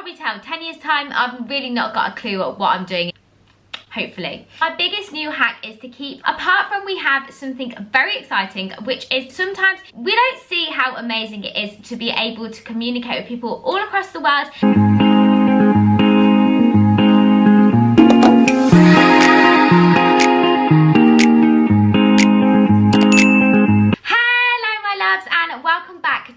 probably tell, 10 years time, I've really not got a clue at what I'm doing. Hopefully. My biggest new hack is to keep, apart from we have something very exciting, which is sometimes we don't see how amazing it is to be able to communicate with people all across the world.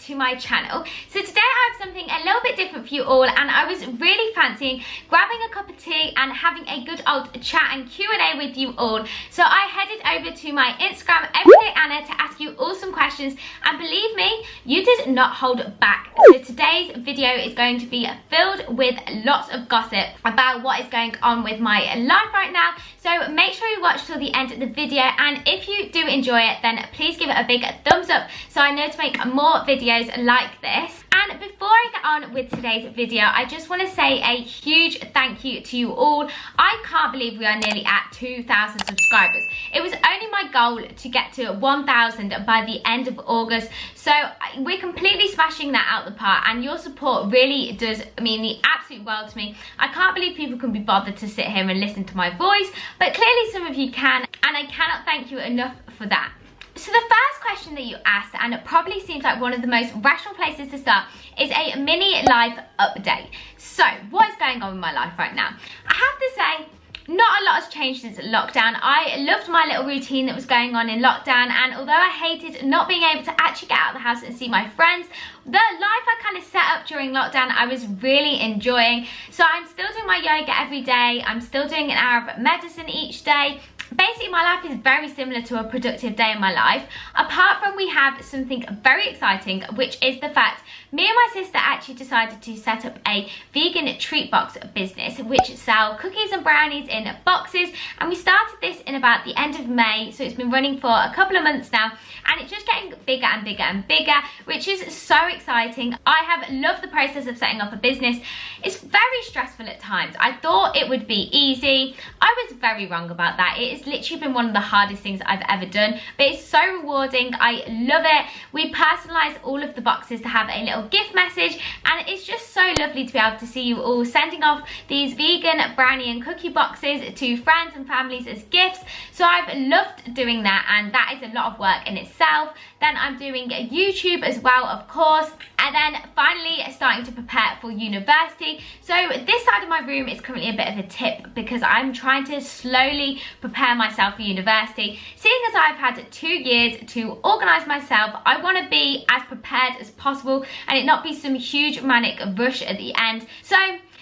To my channel. So today I have something a little bit different for you all, and I was really fancying grabbing a cup of tea and having a good old chat and Q&A with you all. So I headed over to my Instagram, Everyday Anna, to ask you all some questions, and believe me, you did not hold back. So today's video is going to be filled with lots of gossip about what is going on with my life right now. So make sure you watch till the end of the video, and if you do enjoy it, then please give it a big thumbs up so I know to make more videos like this. And before I get on with today's video, I just want to say a huge thank you to you all. I can't believe we are nearly at 2,000 subscribers. It was only my goal to get to 1,000 by the end of August, so we're completely smashing that out the park, and your support really does mean the absolute world to me. I can't believe people can be bothered to sit here and listen to my voice, but clearly some of you can, and I cannot thank you enough for that. So the first question that you asked, and it probably seems like one of the most rational places to start, is a mini life update. So what is going on with my life right now? I have to say, not a lot has changed since lockdown. I loved my little routine that was going on in lockdown, and although I hated not being able to actually get out of the house and see my friends, the life I kind of set up during lockdown I was really enjoying. So I'm still doing my yoga every day, I'm still doing an hour of medicine each day. Basically, my life is very similar to a productive day in my life, apart from we have something very exciting, which is the fact me and my sister actually decided to set up a vegan treat box business which sell cookies and brownies in boxes, and we started this in about the end of May, so it's been running for a couple of months now, and it's just getting bigger and bigger and bigger, which is so exciting. I have loved the process of setting up a business. It's very stressful at times. I thought it would be easy. I was very wrong about that. It has literally been one of the hardest things I've ever done, but it's so rewarding. I love it. We personalise all of the boxes to have a little gift message, and it's just so lovely to be able to see you all sending off these vegan brownie and cookie boxes to friends and families as gifts. So I've loved doing that, and that is a lot of work in itself. Then I'm doing YouTube as well, of course, and then finally starting to prepare for university. So this side of my room is currently a bit of a tip because I'm trying to slowly prepare myself for university. Seeing as I've had 2 years to organise myself, I want to be as prepared as possible and it not be some huge manic rush at the end. So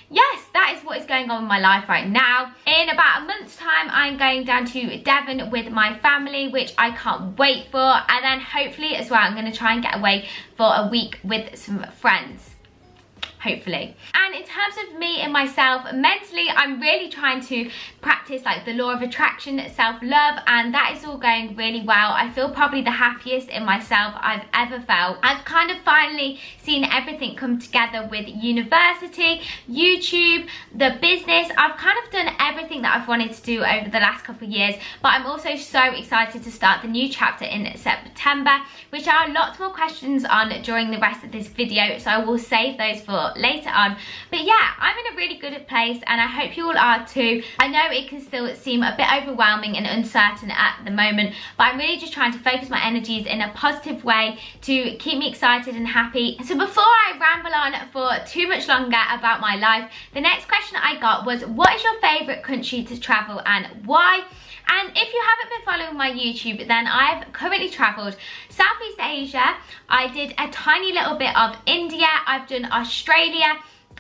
yes, that is what is going on in my life right now. In about a month's time, I'm going down to Devon with my family, which I can't wait for. And then hopefully as well, I'm going to try and get away for a week with some friends. Hopefully. And in terms of me and myself, mentally, I'm really trying to practice like the law of attraction, self-love, and that is all going really well. I feel probably the happiest in myself I've ever felt. I've kind of finally seen everything come together with university, YouTube, the business. I've kind of done everything that I've wanted to do over the last couple of years, but I'm also so excited to start the new chapter in September, which are lots more questions on during the rest of this video, so I will save those for later on. But yeah, I'm in a really good place, and I hope you all are too. I know it can still seem a bit overwhelming and uncertain at the moment, but I'm really just trying to focus my energies in a positive way to keep me excited and happy. So before I ramble on for too much longer about my life, the next question I got was, what is your favourite country to travel and why? And if you haven't been following my YouTube, then I've currently travelled Southeast Asia. I did a tiny little bit of India. I've done Australia.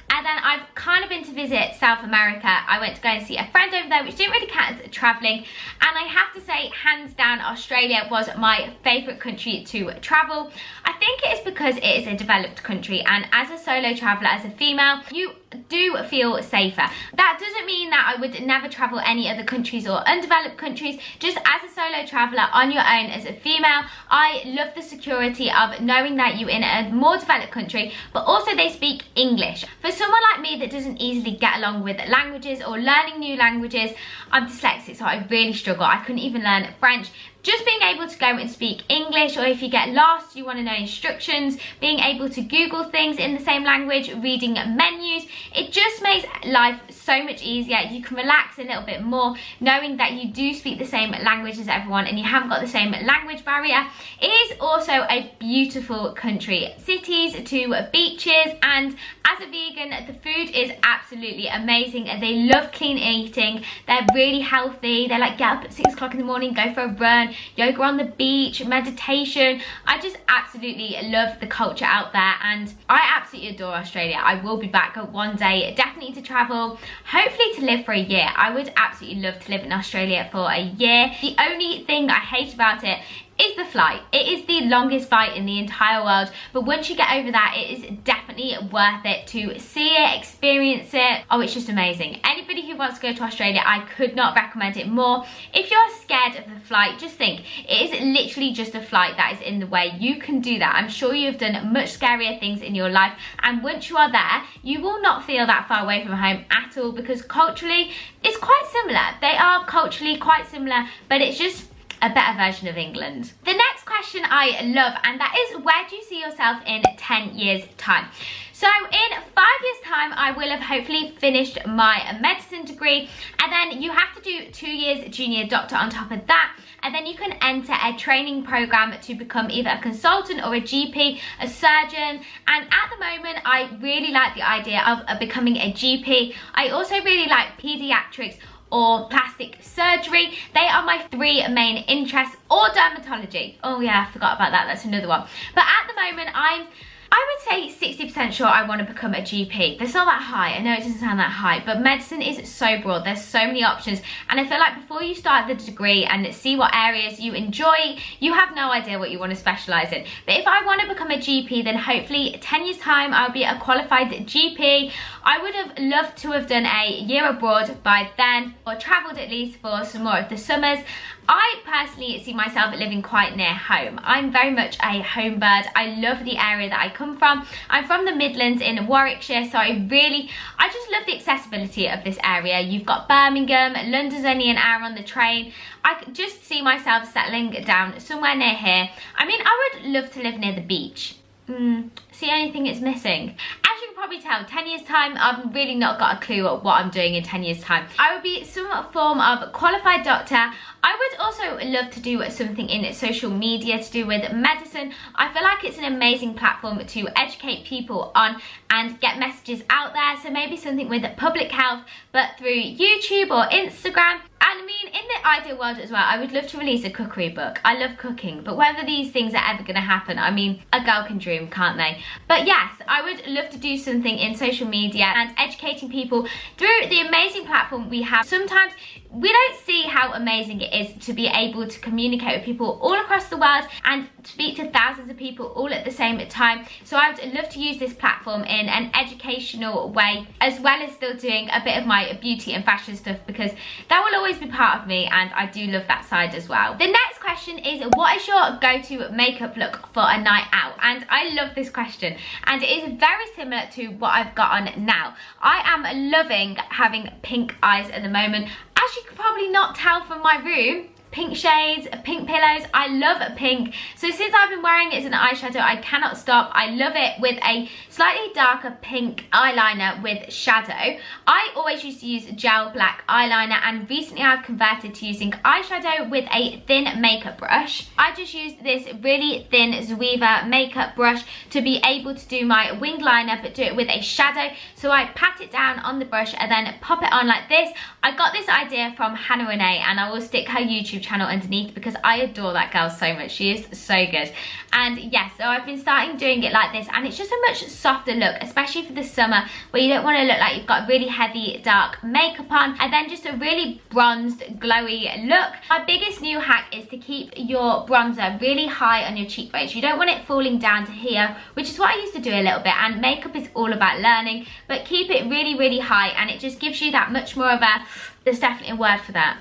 And then I've kind of been to visit South America. I went to go and see a friend over there, which didn't really count as travelling. And I have to say, hands down, Australia was my favourite country to travel. I think it is because it is a developed country, and as a solo traveller, as a female, you do feel safer. That doesn't mean that I would never travel any other countries or undeveloped countries. Just as a solo traveller on your own as a female, I love the security of knowing that you're in a more developed country, but also they speak English. For someone like me that doesn't easily get along with languages or learning new languages, I'm dyslexic, so I really struggle. I couldn't even learn French just being able to go and speak English, or if you get lost, you want to know instructions, being able to Google things in the same language, reading menus, it just makes life so much easier. You can relax a little bit more knowing that you do speak the same language as everyone and you haven't got the same language barrier. It is also a beautiful country, cities to beaches, and as a vegan, the food is absolutely amazing. They love clean eating, they're really healthy, they like get up at 6 o'clock in the morning, go for a run, yoga on the beach, meditation. I just absolutely love the culture out there, and I absolutely adore Australia. I will be back one day, definitely to travel, hopefully to live for a year. I would absolutely love to live in Australia for a year. The only thing I hate about it is the flight. It is the longest flight in the entire world, but once you get over that, it is definitely worth it to see it, experience it. Oh, it's just amazing. Anybody who wants to go to Australia, I could not recommend it more. If you're scared of the flight, just think, it is literally just a flight that is in the way. You can do that. I'm sure you've done much scarier things in your life, and once you are there, you will not feel that far away from home at all, because culturally, it's quite similar. They are culturally quite similar, but it's just a better version of England. The next question I love, and that is, where do you see yourself in 10 years time? So in 5 years time, I will have hopefully finished my medicine degree, and then you have to do 2 years junior doctor on top of that, and then you can enter a training program to become either a consultant or a GP, a surgeon. And at the moment, I really like the idea of becoming a GP. I also really like pediatrics or plastic surgery. They are my 3 main interests, or dermatology. Oh yeah, I forgot about that, that's another one. But at the moment, I would say 60% sure I want to become a GP. That's not that high, I know it doesn't sound that high, but medicine is so broad, there's so many options, and I feel like before you start the degree and see what areas you enjoy, you have no idea what you want to specialise in. But if I want to become a GP, then hopefully 10 years time I'll be a qualified GP. I would have loved to have done a year abroad by then, or travelled at least for some more of the summers. I personally see myself living quite near home. I'm very much a home bird. I love the area that I come from. I'm from the Midlands in Warwickshire, so I just love the accessibility of this area. You've got Birmingham, London's only an hour on the train. I could just see myself settling down somewhere near here. I mean, I would love to live near the beach. It's the only thing it's missing. As you can probably tell, 10 years time, I've really not got a clue at what I'm doing in 10 years time. I would be some form of qualified doctor. I would also love to do something in social media to do with medicine. I feel like it's an amazing platform to educate people on and get messages out there. So maybe something with public health, but through YouTube or Instagram. And I mean, in the ideal world as well, I would love to release a cookery book. I love cooking, but whether these things are ever going to happen, I mean, a girl can dream, can't they? But yes, I would love to do something in social media and educating people through the amazing platform we have. Sometimes we don't see how amazing it is to be able to communicate with people all across the world and speak to thousands of people all at the same time. So I would love to use this platform in an educational way, as well as still doing a bit of my beauty and fashion stuff, because that will always be part of me and I do love that side as well. The next question is, what is your go-to makeup look for a night out? And I love this question, and it is very similar to what I've got on now. I am loving having pink eyes at the moment. As you can probably not tell from my room, pink shades, pink pillows. I love pink. So since I've been wearing it as an eyeshadow, I cannot stop. I love it with a slightly darker pink eyeliner with shadow. I always used to use gel black eyeliner, and recently I've converted to using eyeshadow with a thin makeup brush. I just used this really thin Zoeva makeup brush to be able to do my wing liner, but do it with a shadow. So I pat it down on the brush and then pop it on like this. I got this idea from Hannah Renee, and I will stick her YouTube channel underneath because I adore that girl so much. She is so good. And yes, so I've been starting doing it like this, and it's just a much softer look, especially for the summer, where you don't want to look like you've got really heavy dark makeup on, and then just a really bronzed glowy look. My biggest new hack is to keep your bronzer really high on your cheekbones. You don't want it falling down to here, which is what I used to do a little bit, and makeup is all about learning, but keep it really high, and it just gives you that much more of a, there's definitely a word for that,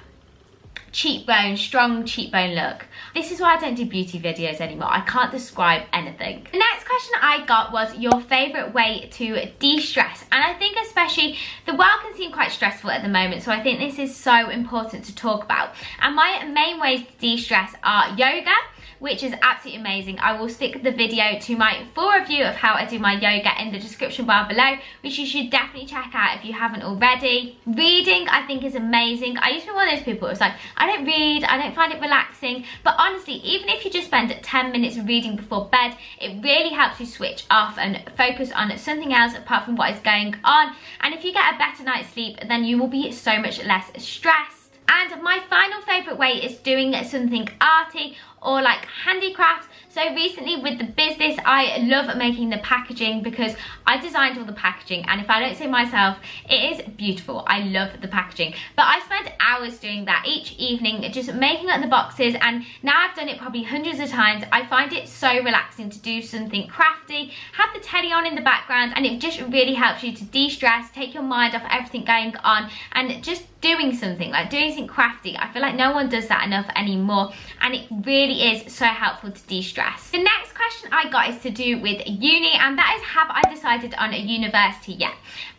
cheekbone, strong cheekbone look. This is why I don't do beauty videos anymore. I can't describe anything. The next question I got was your favourite way to de-stress, and I think especially especially the world can seem quite stressful at the moment, so I think this is so important to talk about. And my main ways to de-stress are yoga, which is absolutely amazing. I will stick the video to my full review of how I do my yoga in the description bar below, which you should definitely check out if you haven't already. Reading, I think, is amazing. I used to be one of those people who was like, I don't read, I don't find it relaxing, but honestly, even if you just spend 10 minutes reading before bed, it really helps you switch off and focus on something else apart from what is going on. And if you get a better night's sleep, then you will be so much less stressed. And my final favourite way is doing something arty or like handicrafts. So recently with the business, I love making the packaging because I designed all the packaging, and if I don't say myself, it is beautiful. I love the packaging. But I spend hours doing that each evening, just making up the boxes, and now I've done it probably hundreds of times. I find it so relaxing to do something crafty, have the telly on in the background, and it just really helps you to de-stress, take your mind off everything going on, and just doing something, like doing something crafty. I feel like no one does that enough anymore, and it really is so helpful to de-stress. The next question I got is to do with uni, and that is, have I decided on a university yet?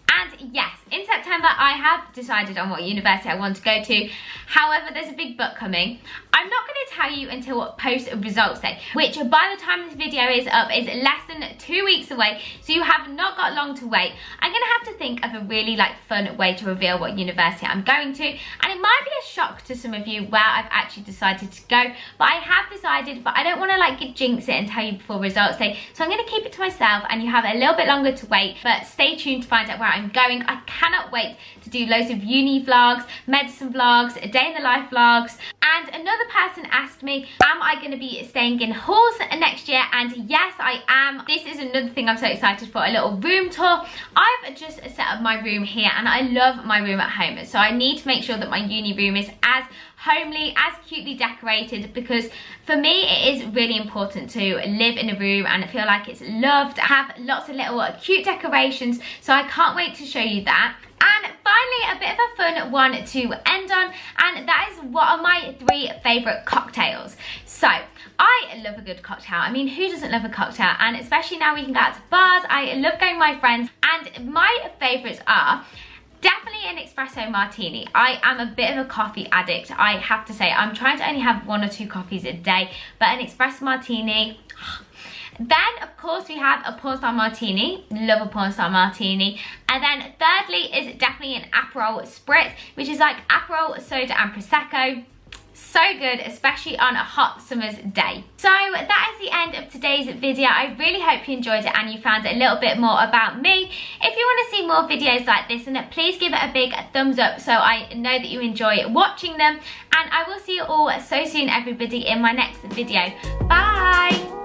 And yes, in September I have decided on what university I want to go to. However, there's a big but coming. I'm not going to tell you until post results day, which by the time this video is up is less than 2 weeks away, so you have not got long to wait. I'm going to have to think of a really fun way to reveal what university I'm going to, and it might be a shock to some of you where I've actually decided to go, but I have decided, but I don't want to jinx it and tell you before results day, so I'm going to keep it to myself, and you have a little bit longer to wait, but stay tuned to find out where I'm going. I cannot wait to do loads of uni vlogs, medicine vlogs, day in the life vlogs. And another person asked me, am I going to be staying in halls next year? And yes, I am. This is another thing I'm so excited for, a little room tour. I've just set up my room here, and I love my room at home, so I need to make sure that my uni room is as homely, as cutely decorated, because for me it is really important to live in a room and feel like it's loved, have lots of little cute decorations, so I can't wait to show you that. And finally, a bit of a fun one to end on, and that is, what are my 3 favourite cocktails? So I love a good cocktail. I mean, who doesn't love a cocktail? And especially now we can go out to bars. I love going with my friends, and my favourites are definitely an espresso martini. I am a bit of a coffee addict, I have to say. I'm trying to only have 1 or 2 coffees a day, but an espresso martini. Then, of course, we have a pornstar martini. Love a pornstar martini. And then thirdly is definitely an Aperol Spritz, which is like Aperol, soda and Prosecco. So good, especially on a hot summer's day. So that is the end of today's video. I really hope you enjoyed it and you found a little bit more about me. If you want to see more videos like this, then please give it a big thumbs up so I know that you enjoy watching them. And I will see you all so soon, everybody, in my next video. Bye!